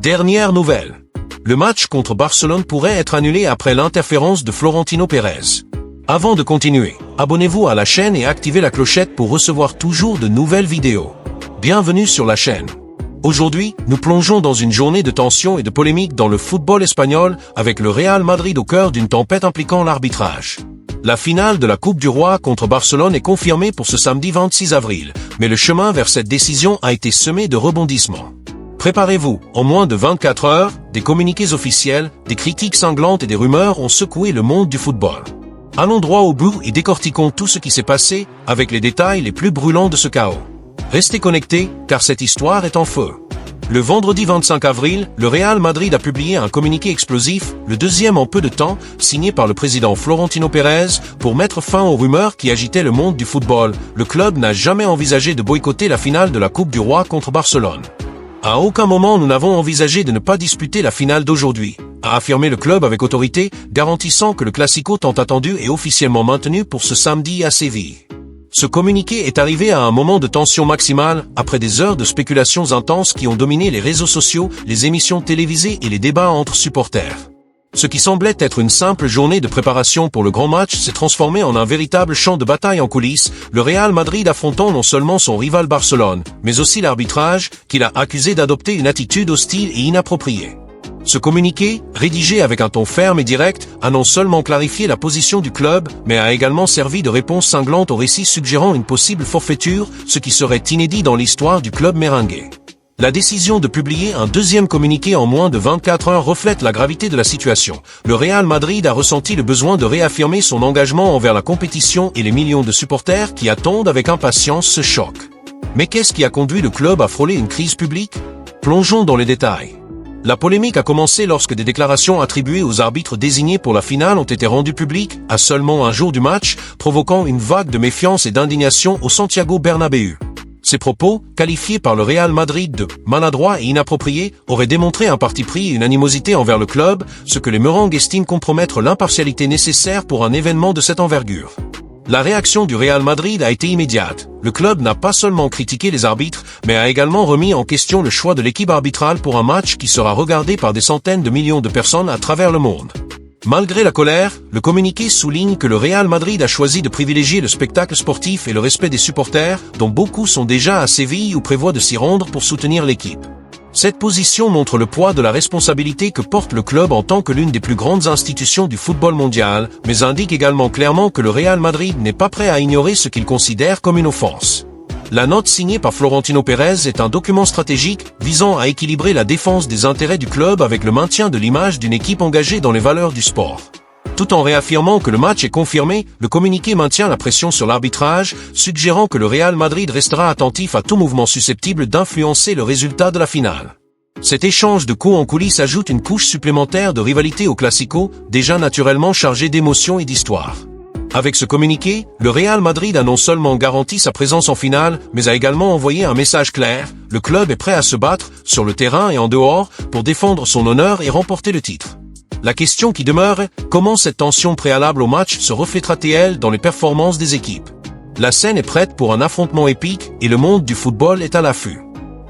Dernière nouvelle. Le match contre Barcelone pourrait être annulé après l'interférence de Florentino Pérez. Avant de continuer, abonnez-vous à la chaîne et activez la clochette pour recevoir toujours de nouvelles vidéos. Bienvenue sur la chaîne. Aujourd'hui, nous plongeons dans une journée de tension et de polémique dans le football espagnol avec le Real Madrid au cœur d'une tempête impliquant l'arbitrage. La finale de la Coupe du Roi contre Barcelone est confirmée pour ce samedi 26 avril, mais le chemin vers cette décision a été semé de rebondissements. Préparez-vous, en moins de 24 heures, des communiqués officiels, des critiques cinglantes et des rumeurs ont secoué le monde du football. Allons droit au but et décortiquons tout ce qui s'est passé avec les détails les plus brûlants de ce chaos. Restez connectés, car cette histoire est en feu. Le vendredi 25 avril, le Real Madrid a publié un communiqué explosif, le deuxième en peu de temps, signé par le président Florentino Pérez, pour mettre fin aux rumeurs qui agitaient le monde du football. Le club n'a jamais envisagé de boycotter la finale de la Coupe du Roi contre Barcelone. À aucun moment nous n'avons envisagé de ne pas disputer la finale d'aujourd'hui, a affirmé le club avec autorité, garantissant que le Classico tant attendu est officiellement maintenu pour ce samedi à Séville. Ce communiqué est arrivé à un moment de tension maximale, après des heures de spéculations intenses qui ont dominé les réseaux sociaux, les émissions télévisées et les débats entre supporters. Ce qui semblait être une simple journée de préparation pour le grand match s'est transformé en un véritable champ de bataille en coulisses, le Real Madrid affrontant non seulement son rival Barcelone, mais aussi l'arbitrage, qu'il a accusé d'adopter une attitude hostile et inappropriée. Ce communiqué, rédigé avec un ton ferme et direct, a non seulement clarifié la position du club, mais a également servi de réponse cinglante au récit suggérant une possible forfaiture, ce qui serait inédit dans l'histoire du club merengue. La décision de publier un deuxième communiqué en moins de 24 heures reflète la gravité de la situation. Le Real Madrid a ressenti le besoin de réaffirmer son engagement envers la compétition et les millions de supporters qui attendent avec impatience ce choc. Mais qu'est-ce qui a conduit le club à frôler une crise publique? Plongeons dans les détails. La polémique a commencé lorsque des déclarations attribuées aux arbitres désignés pour la finale ont été rendues publiques, à seulement un jour du match, provoquant une vague de méfiance et d'indignation au Santiago Bernabéu. Ces propos, qualifiés par le Real Madrid de maladroits et inappropriés, auraient démontré un parti pris et une animosité envers le club, ce que les merengues estiment compromettre l'impartialité nécessaire pour un événement de cette envergure. La réaction du Real Madrid a été immédiate. Le club n'a pas seulement critiqué les arbitres, mais a également remis en question le choix de l'équipe arbitrale pour un match qui sera regardé par des centaines de millions de personnes à travers le monde. Malgré la colère, le communiqué souligne que le Real Madrid a choisi de privilégier le spectacle sportif et le respect des supporters, dont beaucoup sont déjà à Séville ou prévoient de s'y rendre pour soutenir l'équipe. Cette position montre le poids de la responsabilité que porte le club en tant que l'une des plus grandes institutions du football mondial, mais indique également clairement que le Real Madrid n'est pas prêt à ignorer ce qu'il considère comme une offense. La note signée par Florentino Pérez est un document stratégique visant à équilibrer la défense des intérêts du club avec le maintien de l'image d'une équipe engagée dans les valeurs du sport. Tout en réaffirmant que le match est confirmé, le communiqué maintient la pression sur l'arbitrage, suggérant que le Real Madrid restera attentif à tout mouvement susceptible d'influencer le résultat de la finale. Cet échange de coups en coulisses ajoute une couche supplémentaire de rivalité au Classico, déjà naturellement chargé d'émotions et d'histoire. Avec ce communiqué, le Real Madrid a non seulement garanti sa présence en finale, mais a également envoyé un message clair: le club est prêt à se battre, sur le terrain et en dehors, pour défendre son honneur et remporter le titre. La question qui demeure, comment cette tension préalable au match se reflétera-t-elle dans les performances des équipes? La scène est prête pour un affrontement épique et le monde du football est à l'affût.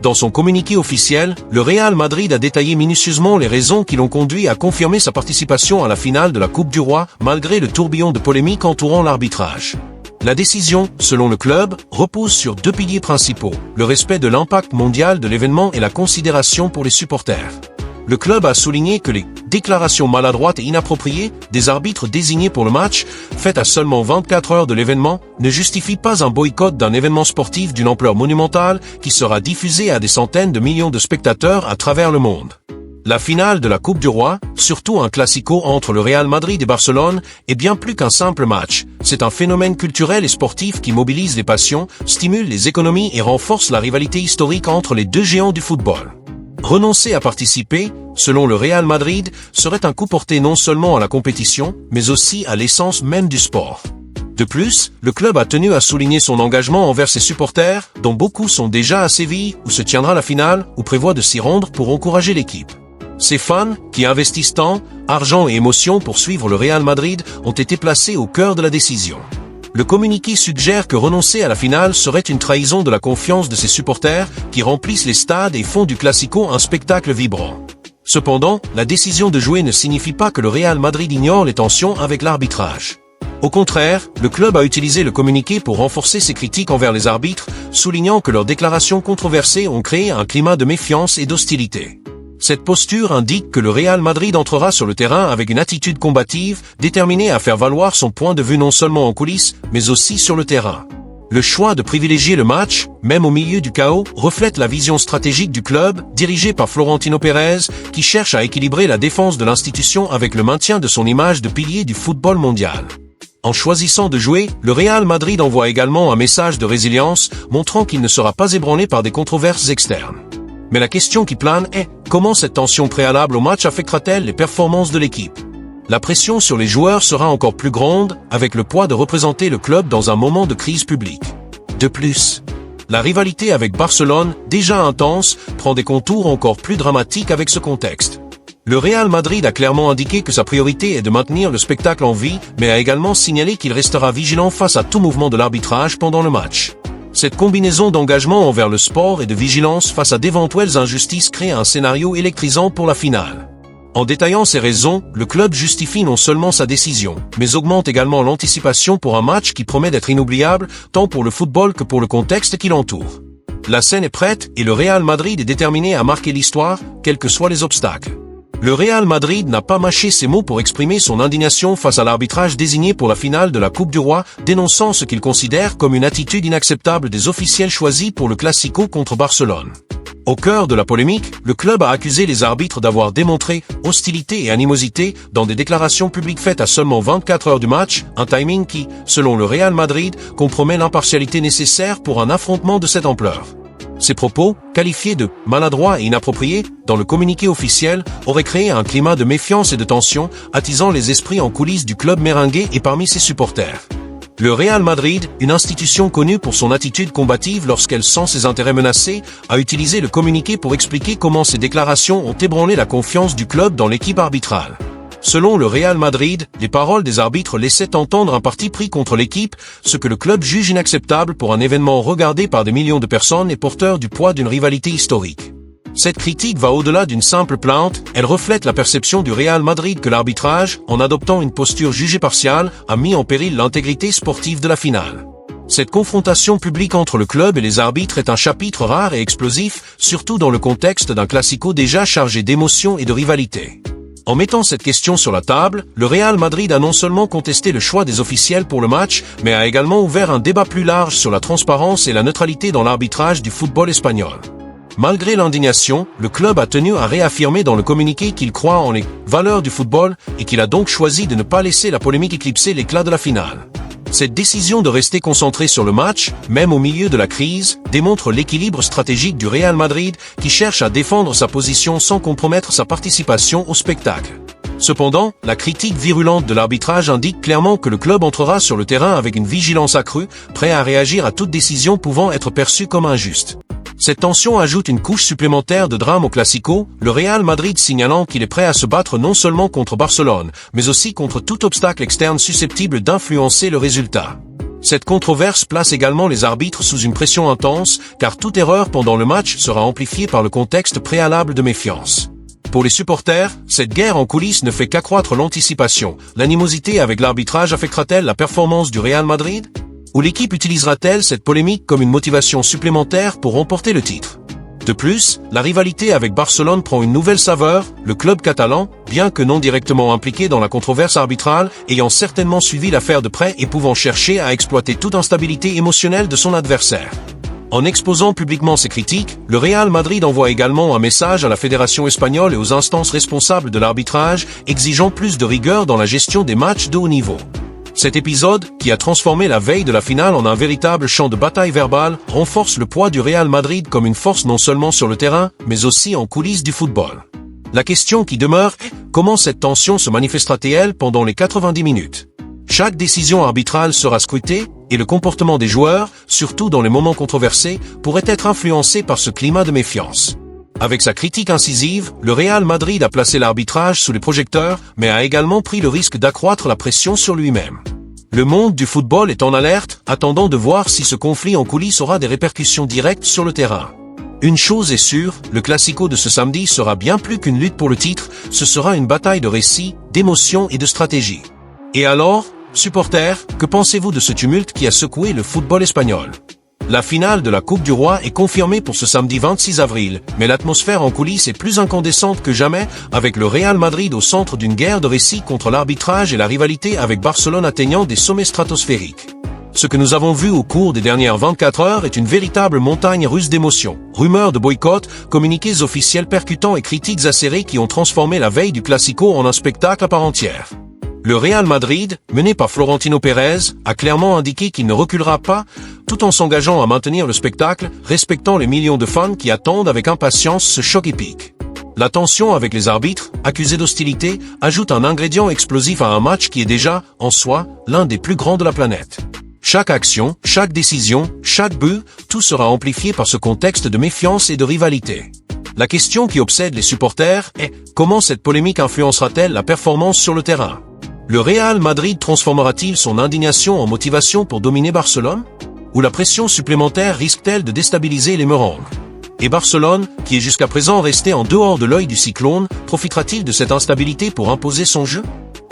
Dans son communiqué officiel, le Real Madrid a détaillé minutieusement les raisons qui l'ont conduit à confirmer sa participation à la finale de la Coupe du Roi, malgré le tourbillon de polémiques entourant l'arbitrage. La décision, selon le club, repose sur deux piliers principaux, le respect de l'impact mondial de l'événement et la considération pour les supporters. Le club a souligné que les déclarations maladroites et inappropriées des arbitres désignés pour le match, faites à seulement 24 heures de l'événement, ne justifient pas un boycott d'un événement sportif d'une ampleur monumentale qui sera diffusé à des centaines de millions de spectateurs à travers le monde. La finale de la Coupe du Roi, surtout un classico entre le Real Madrid et Barcelone, est bien plus qu'un simple match. C'est un phénomène culturel et sportif qui mobilise les passions, stimule les économies et renforce la rivalité historique entre les deux géants du football. Renoncer à participer, selon le Real Madrid, serait un coup porté non seulement à la compétition, mais aussi à l'essence même du sport. De plus, le club a tenu à souligner son engagement envers ses supporters, dont beaucoup sont déjà à Séville, où se tiendra la finale, ou prévoient de s'y rendre pour encourager l'équipe. Ces fans, qui investissent temps, argent et émotion pour suivre le Real Madrid, ont été placés au cœur de la décision. Le communiqué suggère que renoncer à la finale serait une trahison de la confiance de ses supporters qui remplissent les stades et font du Classico un spectacle vibrant. Cependant, la décision de jouer ne signifie pas que le Real Madrid ignore les tensions avec l'arbitrage. Au contraire, le club a utilisé le communiqué pour renforcer ses critiques envers les arbitres, soulignant que leurs déclarations controversées ont créé un climat de méfiance et d'hostilité. Cette posture indique que le Real Madrid entrera sur le terrain avec une attitude combative, déterminée à faire valoir son point de vue non seulement en coulisses, mais aussi sur le terrain. Le choix de privilégier le match, même au milieu du chaos, reflète la vision stratégique du club, dirigé par Florentino Pérez, qui cherche à équilibrer la défense de l'institution avec le maintien de son image de pilier du football mondial. En choisissant de jouer, le Real Madrid envoie également un message de résilience, montrant qu'il ne sera pas ébranlé par des controverses externes. Mais la question qui plane est, comment cette tension préalable au match affectera-t-elle les performances de l'équipe ? La pression sur les joueurs sera encore plus grande, avec le poids de représenter le club dans un moment de crise publique. De plus, la rivalité avec Barcelone, déjà intense, prend des contours encore plus dramatiques avec ce contexte. Le Real Madrid a clairement indiqué que sa priorité est de maintenir le spectacle en vie, mais a également signalé qu'il restera vigilant face à tout mouvement de l'arbitrage pendant le match. Cette combinaison d'engagement envers le sport et de vigilance face à d'éventuelles injustices crée un scénario électrisant pour la finale. En détaillant ces raisons, le club justifie non seulement sa décision, mais augmente également l'anticipation pour un match qui promet d'être inoubliable, tant pour le football que pour le contexte qui l'entoure. La scène est prête et le Real Madrid est déterminé à marquer l'histoire, quels que soient les obstacles. Le Real Madrid n'a pas mâché ses mots pour exprimer son indignation face à l'arbitrage désigné pour la finale de la Coupe du Roi, dénonçant ce qu'il considère comme une attitude inacceptable des officiels choisis pour le Classico contre Barcelone. Au cœur de la polémique, le club a accusé les arbitres d'avoir démontré hostilité et animosité dans des déclarations publiques faites à seulement 24 heures du match, un timing qui, selon le Real Madrid, compromet l'impartialité nécessaire pour un affrontement de cette ampleur. Ces propos, qualifiés de maladroits et inappropriés dans le communiqué officiel, auraient créé un climat de méfiance et de tension, attisant les esprits en coulisses du club merengue et parmi ses supporters. Le Real Madrid, une institution connue pour son attitude combative lorsqu'elle sent ses intérêts menacés, a utilisé le communiqué pour expliquer comment ces déclarations ont ébranlé la confiance du club dans l'équipe arbitrale. Selon le Real Madrid, les paroles des arbitres laissaient entendre un parti pris contre l'équipe, ce que le club juge inacceptable pour un événement regardé par des millions de personnes et porteur du poids d'une rivalité historique. Cette critique va au-delà d'une simple plainte, elle reflète la perception du Real Madrid que l'arbitrage, en adoptant une posture jugée partiale, a mis en péril l'intégrité sportive de la finale. Cette confrontation publique entre le club et les arbitres est un chapitre rare et explosif, surtout dans le contexte d'un Classico déjà chargé d'émotions et de rivalité. En mettant cette question sur la table, le Real Madrid a non seulement contesté le choix des officiels pour le match, mais a également ouvert un débat plus large sur la transparence et la neutralité dans l'arbitrage du football espagnol. Malgré l'indignation, le club a tenu à réaffirmer dans le communiqué qu'il croit en les valeurs du football et qu'il a donc choisi de ne pas laisser la polémique éclipser l'éclat de la finale. Cette décision de rester concentré sur le match, même au milieu de la crise, démontre l'équilibre stratégique du Real Madrid qui cherche à défendre sa position sans compromettre sa participation au spectacle. Cependant, la critique virulente de l'arbitrage indique clairement que le club entrera sur le terrain avec une vigilance accrue, prêt à réagir à toute décision pouvant être perçue comme injuste. Cette tension ajoute une couche supplémentaire de drame au Classico, le Real Madrid signalant qu'il est prêt à se battre non seulement contre Barcelone, mais aussi contre tout obstacle externe susceptible d'influencer le résultat. Cette controverse place également les arbitres sous une pression intense, car toute erreur pendant le match sera amplifiée par le contexte préalable de méfiance. Pour les supporters, cette guerre en coulisses ne fait qu'accroître l'anticipation. L'animosité avec l'arbitrage affectera-t-elle la performance du Real Madrid ? Ou l'équipe utilisera-t-elle cette polémique comme une motivation supplémentaire pour remporter le titre ? De plus, la rivalité avec Barcelone prend une nouvelle saveur, le club catalan, bien que non directement impliqué dans la controverse arbitrale, ayant certainement suivi l'affaire de près et pouvant chercher à exploiter toute instabilité émotionnelle de son adversaire. En exposant publiquement ses critiques, le Real Madrid envoie également un message à la Fédération espagnole et aux instances responsables de l'arbitrage, exigeant plus de rigueur dans la gestion des matchs de haut niveau. Cet épisode, qui a transformé la veille de la finale en un véritable champ de bataille verbale, renforce le poids du Real Madrid comme une force non seulement sur le terrain, mais aussi en coulisses du football. La question qui demeure est, comment cette tension se manifestera-t-elle pendant les 90 minutes ? Chaque décision arbitrale sera scrutée, et le comportement des joueurs, surtout dans les moments controversés, pourrait être influencé par ce climat de méfiance. Avec sa critique incisive, le Real Madrid a placé l'arbitrage sous les projecteurs, mais a également pris le risque d'accroître la pression sur lui-même. Le monde du football est en alerte, attendant de voir si ce conflit en coulisses aura des répercussions directes sur le terrain. Une chose est sûre, le Classico de ce samedi sera bien plus qu'une lutte pour le titre, ce sera une bataille de récits, d'émotions et de stratégie. Et alors, supporters, que pensez-vous de ce tumulte qui a secoué le football espagnol? La finale de la Coupe du Roi est confirmée pour ce samedi 26 avril, mais l'atmosphère en coulisses est plus incandescente que jamais, avec le Real Madrid au centre d'une guerre de récits contre l'arbitrage et la rivalité avec Barcelone atteignant des sommets stratosphériques. Ce que nous avons vu au cours des dernières 24 heures est une véritable montagne russe d'émotions, rumeurs de boycott, communiqués officiels percutants et critiques acérées qui ont transformé la veille du Classico en un spectacle à part entière. Le Real Madrid, mené par Florentino Pérez, a clairement indiqué qu'il ne reculera pas, tout en s'engageant à maintenir le spectacle, respectant les millions de fans qui attendent avec impatience ce choc épique. La tension avec les arbitres, accusés d'hostilité, ajoute un ingrédient explosif à un match qui est déjà, en soi, l'un des plus grands de la planète. Chaque action, chaque décision, chaque but, tout sera amplifié par ce contexte de méfiance et de rivalité. La question qui obsède les supporters est « Comment cette polémique influencera-t-elle la performance sur le terrain ?» Le Real Madrid transformera-t-il son indignation en motivation pour dominer Barcelone? Ou la pression supplémentaire risque-t-elle de déstabiliser les Merengues? Et Barcelone, qui est jusqu'à présent resté en dehors de l'œil du cyclone, profitera-t-il de cette instabilité pour imposer son jeu?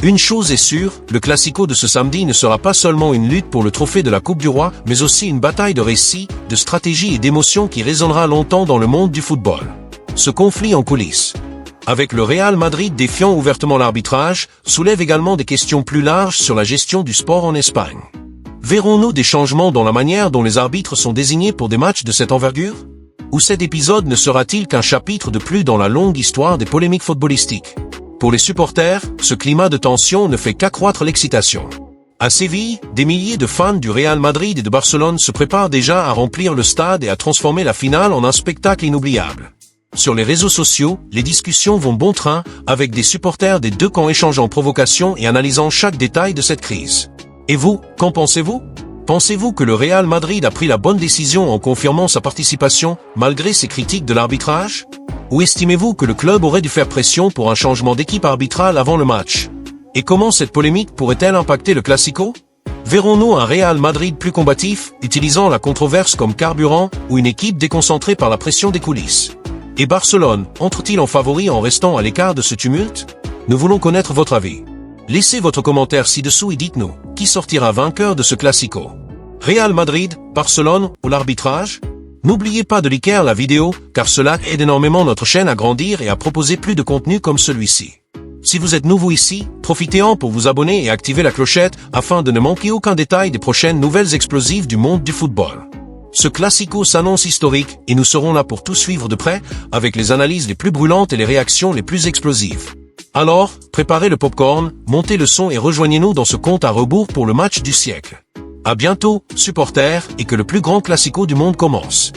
Une chose est sûre, le Classico de ce samedi ne sera pas seulement une lutte pour le trophée de la Coupe du Roi, mais aussi une bataille de récits, de stratégie et d'émotions qui résonnera longtemps dans le monde du football. Ce conflit en coulisses, avec le Real Madrid défiant ouvertement l'arbitrage, soulève également des questions plus larges sur la gestion du sport en Espagne. Verrons-nous des changements dans la manière dont les arbitres sont désignés pour des matchs de cette envergure? Ou cet épisode ne sera-t-il qu'un chapitre de plus dans la longue histoire des polémiques footballistiques? Pour les supporters, ce climat de tension ne fait qu'accroître l'excitation. À Séville, des milliers de fans du Real Madrid et de Barcelone se préparent déjà à remplir le stade et à transformer la finale en un spectacle inoubliable. Sur les réseaux sociaux, les discussions vont bon train, avec des supporters des deux camps échangeant provocations et analysant chaque détail de cette crise. Et vous, qu'en pensez-vous? Pensez-vous que le Real Madrid a pris la bonne décision en confirmant sa participation, malgré ses critiques de l'arbitrage? Ou estimez-vous que le club aurait dû faire pression pour un changement d'équipe arbitrale avant le match? Et comment cette polémique pourrait-elle impacter le Classico? Verrons-nous un Real Madrid plus combatif, utilisant la controverse comme carburant, ou une équipe déconcentrée par la pression des coulisses? Et Barcelone, entre-t-il en favori en restant à l'écart de ce tumulte? Nous voulons connaître votre avis. Laissez votre commentaire ci-dessous et dites-nous, qui sortira vainqueur de ce Classico? Real Madrid, Barcelone ou l'arbitrage? N'oubliez pas de liker la vidéo, car cela aide énormément notre chaîne à grandir et à proposer plus de contenu comme celui-ci. Si vous êtes nouveau ici, profitez-en pour vous abonner et activer la clochette afin de ne manquer aucun détail des prochaines nouvelles explosives du monde du football. Ce Classico s'annonce historique et nous serons là pour tout suivre de près, avec les analyses les plus brûlantes et les réactions les plus explosives. Alors, préparez le popcorn, montez le son et rejoignez-nous dans ce compte à rebours pour le match du siècle. À bientôt, supporters, et que le plus grand Classico du monde commence.